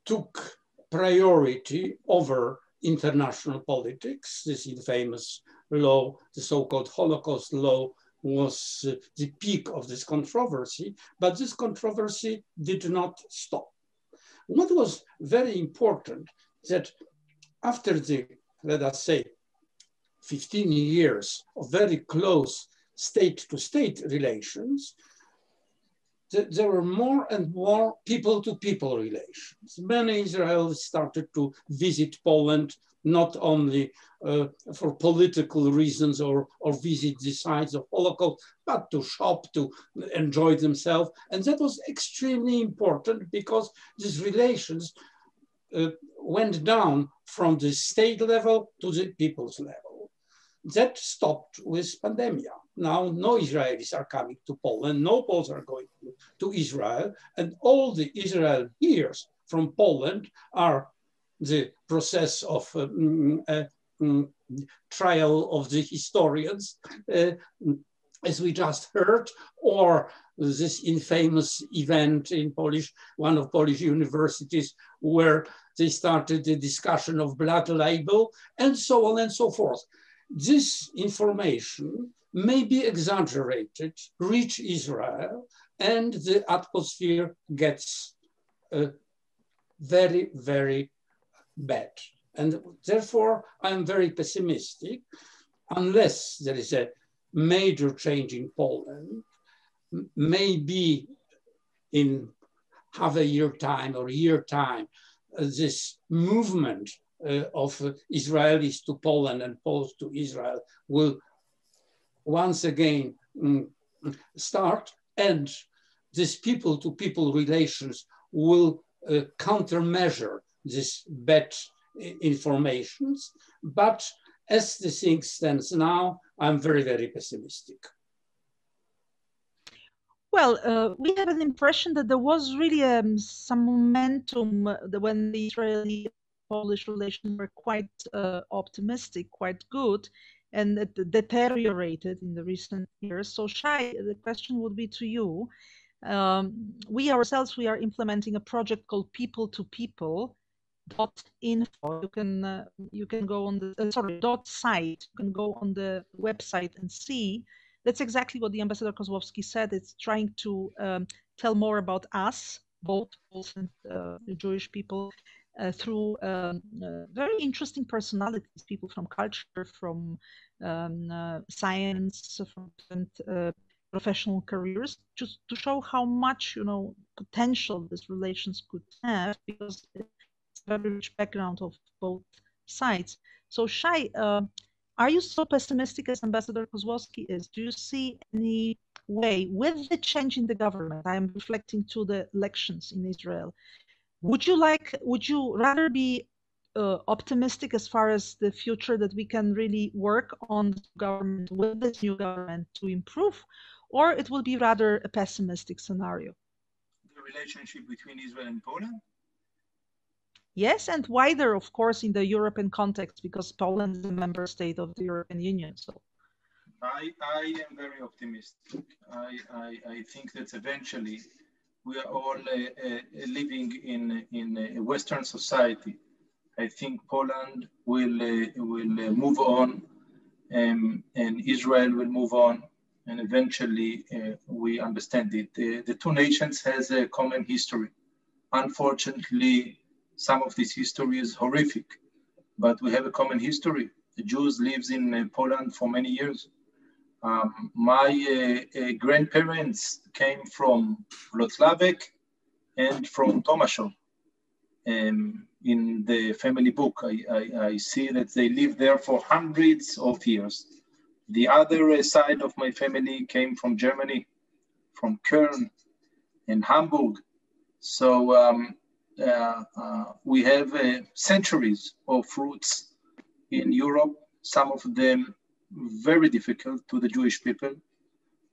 took priority over international politics. This infamous law, the so-called Holocaust law, was the peak of this controversy, but this controversy did not stop. What was very important that after the, let us say, 15 years of very close state-to-state relations, there were more and more people-to-people relations. Many Israelis started to visit Poland, not only for political reasons or visit the sites of Holocaust, but to shop, to enjoy themselves. And that was extremely important because these relations went down from the state level to the people's level. That stopped with pandemic. Now, no Israelis are coming to Poland, no Poles are going to Israel, and all the Israel hears from Poland are the process of trial of the historians, as we just heard, or this infamous event in one of Polish universities where they started the discussion of blood libel, and so on and so forth. This information may be exaggerated, reach Israel, and the atmosphere gets very, very bad. And therefore, I'm very pessimistic. Unless there is a major change in Poland, maybe in half a year time or a year time, this movement of Israelis to Poland and Poles to Israel will once again start, and these people-to-people relations will countermeasure this bad informations. But as the thing stands now, I'm very, very pessimistic. Well, we have an impression that there was really some momentum when the Israeli-Polish relations were quite optimistic, quite good, and it deteriorated in the recent years. So Shai, the question would be to you. We ourselves, we are implementing a project called People to People, .info. You can go on the .site. You can go on the website and see. That's exactly what the Ambassador Kozłowski said. It's trying to tell more about us, both Poles and Jewish people, through very interesting personalities, people from culture, from science, from different professional careers, just to show how much potential these relations could have, because it's a very rich background of both sides. So Shai, are you so pessimistic as Ambassador Kozłowski is? Do you see any way, with the change in the government, I am reflecting to the elections in Israel, would you rather be optimistic as far as the future, that we can really work on the government, with this new government, to improve, or it will be rather a pessimistic scenario? The relationship between Israel and Poland? Yes, and wider, of course, in the European context, because Poland is a member state of the European Union. So I am very optimistic. I think that eventually we are all living in a Western society. I think Poland will move on, and Israel will move on, and eventually we understand it. The two nations has a common history. Unfortunately, some of this history is horrific, but we have a common history. The Jews lives in Poland for many years. My grandparents came from Wrocławek and from Tomaszów. In the family book, I see that they lived there for hundreds of years. The other side of my family came from Germany, from Köln and Hamburg. So we have centuries of roots in Europe, some of them very difficult to the Jewish people,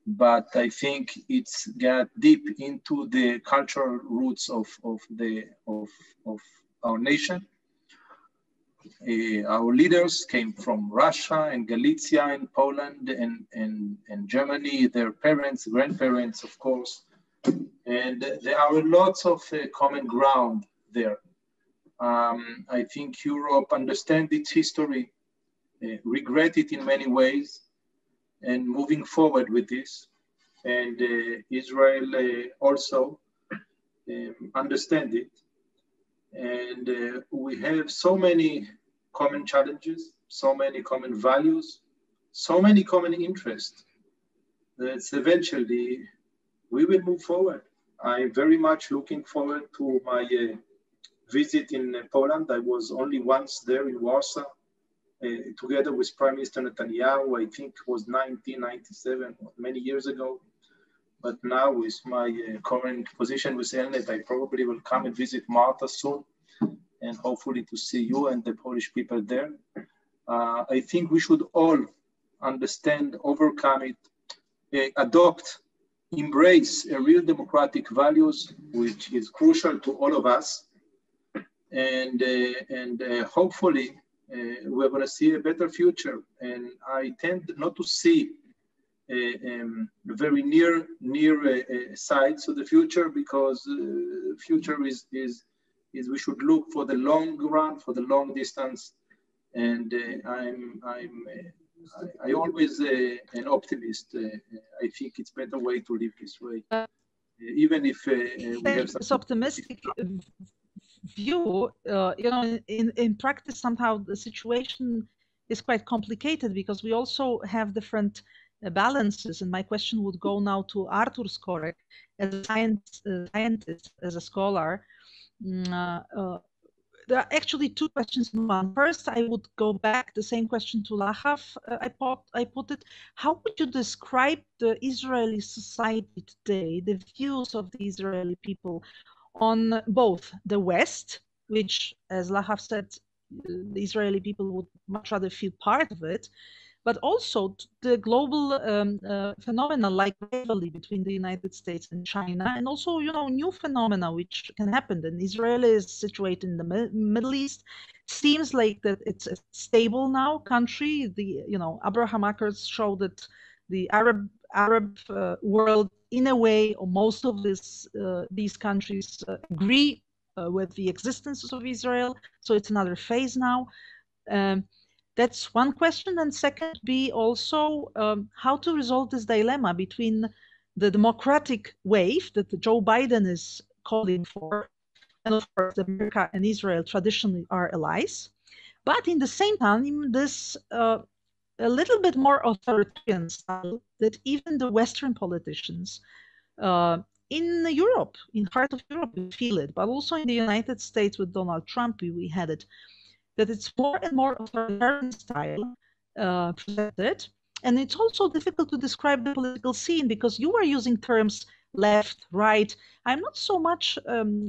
but I think it's got deep into the cultural roots of our nation. Our leaders came from Russia and Galicia and Poland and Germany, their parents, grandparents, of course. And there are lots of common ground there. I think Europe understands its history, regret it in many ways, and moving forward with this. And Israel also understand it. And we have so many common challenges, so many common values, so many common interests, that eventually we will move forward. I'm very much looking forward to my visit in Poland. I was only once there in Warsaw, together with Prime Minister Netanyahu. I think it was 1997, many years ago. But now with my current position with ELNET, I probably will come and visit Marta soon, and hopefully to see you and the Polish people there. I think we should all understand, overcome it, adopt, embrace a real democratic values, which is crucial to all of us. And hopefully we're going to see a better future. And I tend not to see very near sides of the future, because the future is we should look for the long run, for the long distance. And I always an optimist. I think it's better way to live this way, even if we have some... This optimistic view, in practice, somehow the situation is quite complicated, because we also have different balances. And my question would go now to Artur Skorek, as a scientist, as a scholar. There are actually two questions in one. First, I would go back, the same question to Lahav. I put it, how would you describe the Israeli society today, the views of the Israeli people on both the West, which, as Lahav said, the Israeli people would much rather feel part of it, but also the global phenomena like rivalry between the United States and China, and also, new phenomena which can happen. And Israel is situated in the Middle East. Seems like that it's a stable now country. The Abraham Accords show that the Arab world, in a way, or most of these countries agree with the existence of Israel. So it's another phase now. That's one question. And second, be also how to resolve this dilemma between the democratic wave that Joe Biden is calling for, and of course, America and Israel traditionally are allies, but in the same time, this a little bit more authoritarian style that even the Western politicians in Europe, in heart of Europe, we feel it, but also in the United States with Donald Trump, we had it, that it's more and more authoritarian style presented. And it's also difficult to describe the political scene because you are using terms left, right. I'm not so much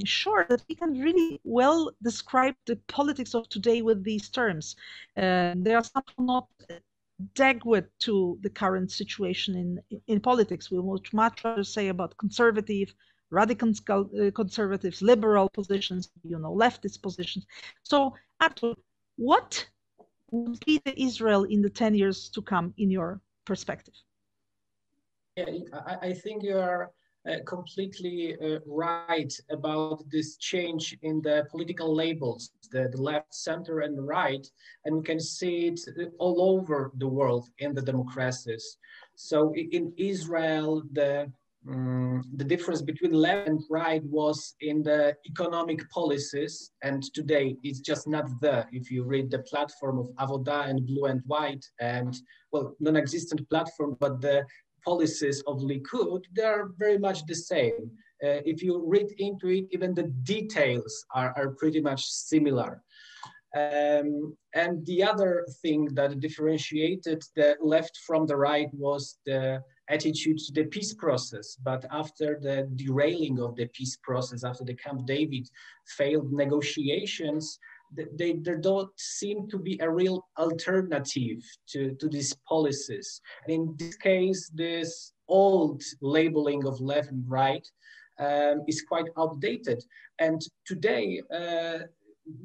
sure that we can really well describe the politics of today with these terms. They are somehow not adequate to the current situation in politics. We would much rather say about conservative, radical conservatives, liberal positions, leftist positions. So, Artur, what would be the Israel in the 10 years to come in your perspective? Yeah, I think you are completely right about this change in the political labels, the left, center, and the right, and we can see it all over the world in the democracies. So in Israel, the difference between left and right was in the economic policies, and today it's just not there. If you read the platform of Avoda and Blue and White, and well, non-existent platform, but the policies of Likud, they are very much the same. If you read into it, even the details are pretty much similar. And the other thing that differentiated the left from the right was the attitude to the peace process. But after the derailing of the peace process, after the Camp David failed negotiations, there don't seem to be a real alternative to these policies. And in this case, this old labeling of left and right is quite outdated. And today,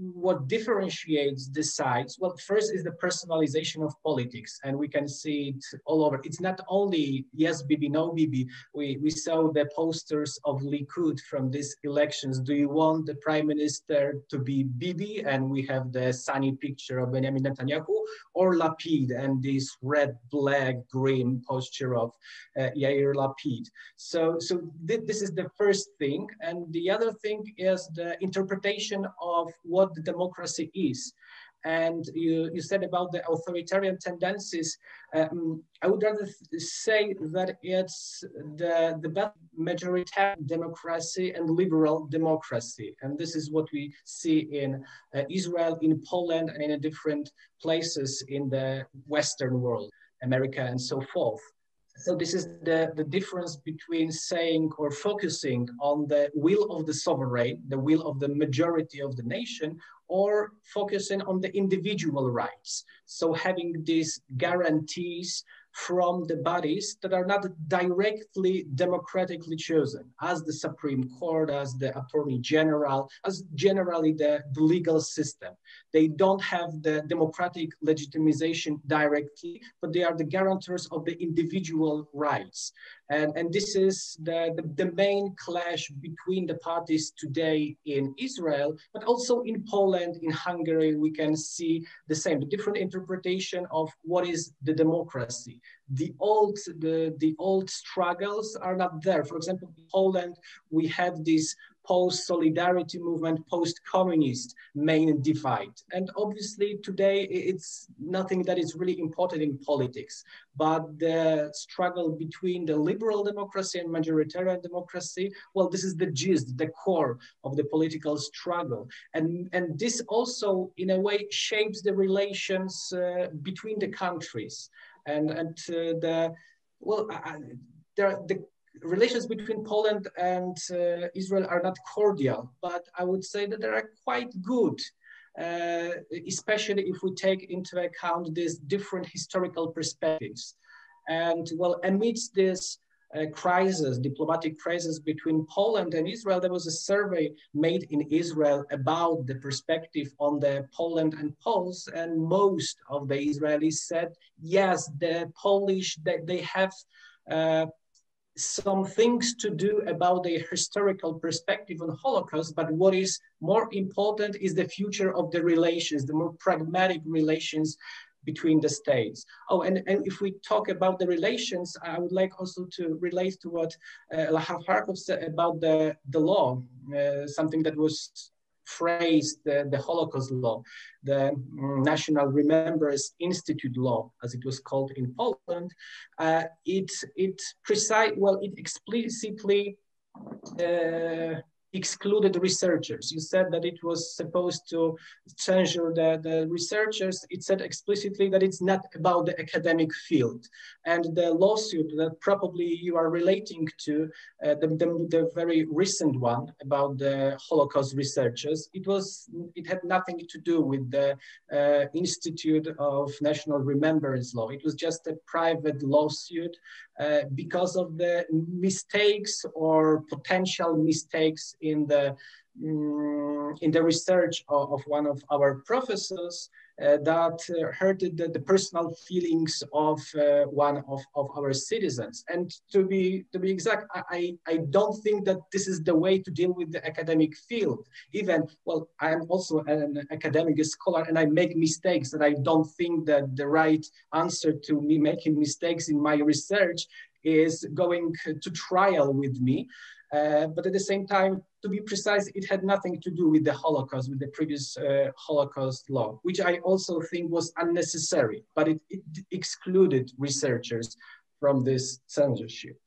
what differentiates the sides? Well, first is the personalization of politics, and we can see it all over. It's not only yes, Bibi, no, Bibi. We saw the posters of Likud from these elections. Do you want the prime minister to be Bibi? And we have the sunny picture of Benjamin Netanyahu, or Lapid, and this red, black, green posture of Yair Lapid. So this is the first thing. And the other thing is the interpretation of what the democracy is. And you said about the authoritarian tendencies. I would rather say that it's the majoritarian democracy and liberal democracy. And this is what we see in Israel, in Poland, and in different places in the Western world, America, and so forth. So this is the difference between saying or focusing on the will of the sovereign, the will of the majority of the nation, or focusing on the individual rights. So having these guarantees from the bodies that are not directly democratically chosen, as the Supreme Court, as the Attorney General, as generally the legal system. They don't have the democratic legitimization directly, but they are the guarantors of the individual rights. And this is the main clash between the parties today in Israel, but also in Poland, in Hungary, we can see the same, the different interpretation of what is the democracy. The old struggles are not there. For example, in Poland, we had this post-solidarity movement, post-communist main divide. And obviously today it's nothing that is really important in politics, but the struggle between the liberal democracy and majoritarian democracy, well, this is the gist, the core of the political struggle. And this also in a way shapes the relations between the countries. The relations between Poland and Israel are not cordial, but I would say that they are quite good, especially if we take into account these different historical perspectives. And well, amidst this diplomatic crisis between Poland and Israel, there was a survey made in Israel about the perspective on the Poland and Poles, and most of the Israelis said, yes, the Polish, they have some things to do about the historical perspective on Holocaust, but what is more important is the future of the relations, the more pragmatic relations between the states. Oh, and if we talk about the relations, I would like also to relate to what Lahav Harkov said about the law, something that was phrased, the Holocaust law, the National Remembrance Institute law, as it was called in Poland. It explicitly excluded researchers. You said that it was supposed to censure the researchers. It said explicitly that it's not about the academic field. And the lawsuit that probably you are relating to, the very recent one about the Holocaust researchers, it had nothing to do with the Institute of National Remembrance Law. It was just a private lawsuit because of the mistakes or potential mistakes in the research of one of our professors that hurted the personal feelings of one of our citizens. And to be exact, I don't think that this is the way to deal with the academic field. Even, well, I am also an academic scholar and I make mistakes, and I don't think that the right answer to me making mistakes in my research is going to trial with me. But at the same time, to be precise, it had nothing to do with the Holocaust, with the previous Holocaust law, which I also think was unnecessary, but it excluded researchers from this censorship.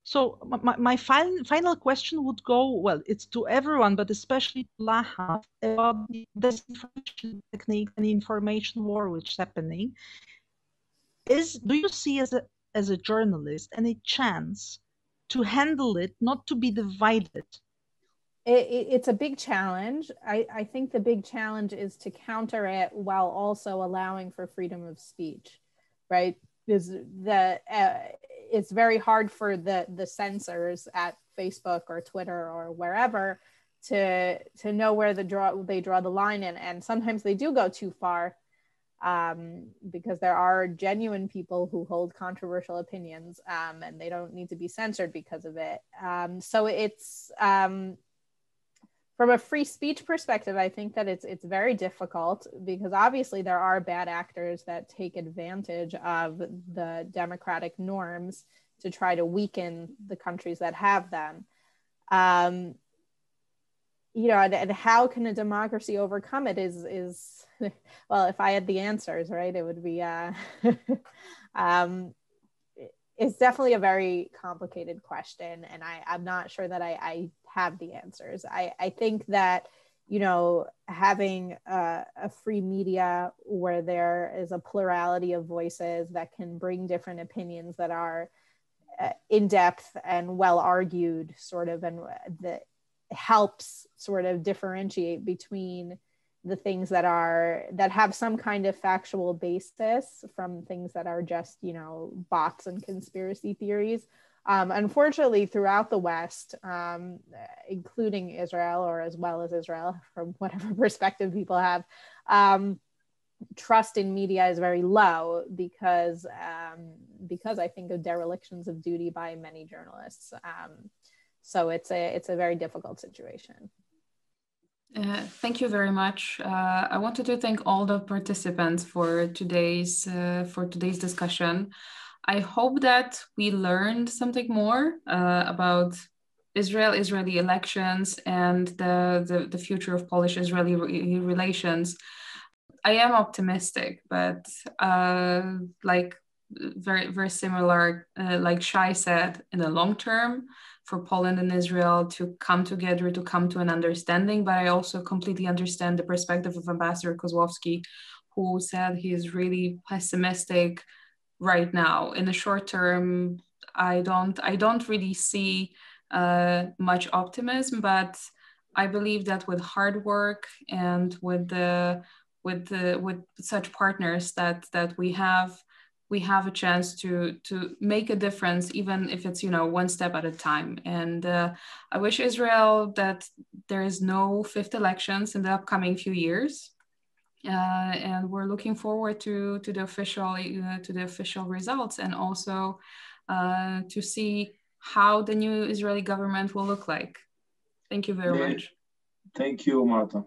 So my final question would go, well, it's to everyone, but especially to Lahav, about the disinformation technique and information war which is happening. Do you see as a journalist any chance to handle it, not to be divided? It's a big challenge. I think the big challenge is to counter it while also allowing for freedom of speech, right? It's very hard for the censors at Facebook or Twitter or wherever to know where they draw the line in, and sometimes they do go too far. Because there are genuine people who hold controversial opinions, and they don't need to be censored because of it. So it's from a free speech perspective, I think that it's very difficult, because obviously there are bad actors that take advantage of the democratic norms to try to weaken the countries that have them. You know, and how can a democracy overcome it is well, if I had the answers, right, it would be it's definitely a very complicated question, and I'm not sure that I have the answers. I think that, you know, having a free media where there is a plurality of voices that can bring different opinions that are in depth and well argued, sort of, and that helps sort of differentiate between the things that have some kind of factual basis from things that are just, you know, bots and conspiracy theories. Unfortunately, throughout the West, including Israel, or as well as Israel, from whatever perspective people have, trust in media is very low because I think of derelictions of duty by many journalists. So it's a very difficult situation. Thank you very much. I wanted to thank all the participants for today's discussion. I hope that we learned something more about Israeli elections and the future of Polish-Israeli relations. I am optimistic, but like very, very similar, like Shai said, in the long term, for Poland and Israel to come together, to come to an understanding. But I also completely understand the perspective of Ambassador Kozłowski, who said he is really pessimistic right now. In the short term, I don't really see much optimism, but I believe that with hard work and with such partners that we have a chance to make a difference, even if it's, you know, one step at a time. And I wish Israel that there is no fifth elections in the upcoming few years. And we're looking forward to the official results, and also to see how the new Israeli government will look like. Thank you very much. Thank you, Marta.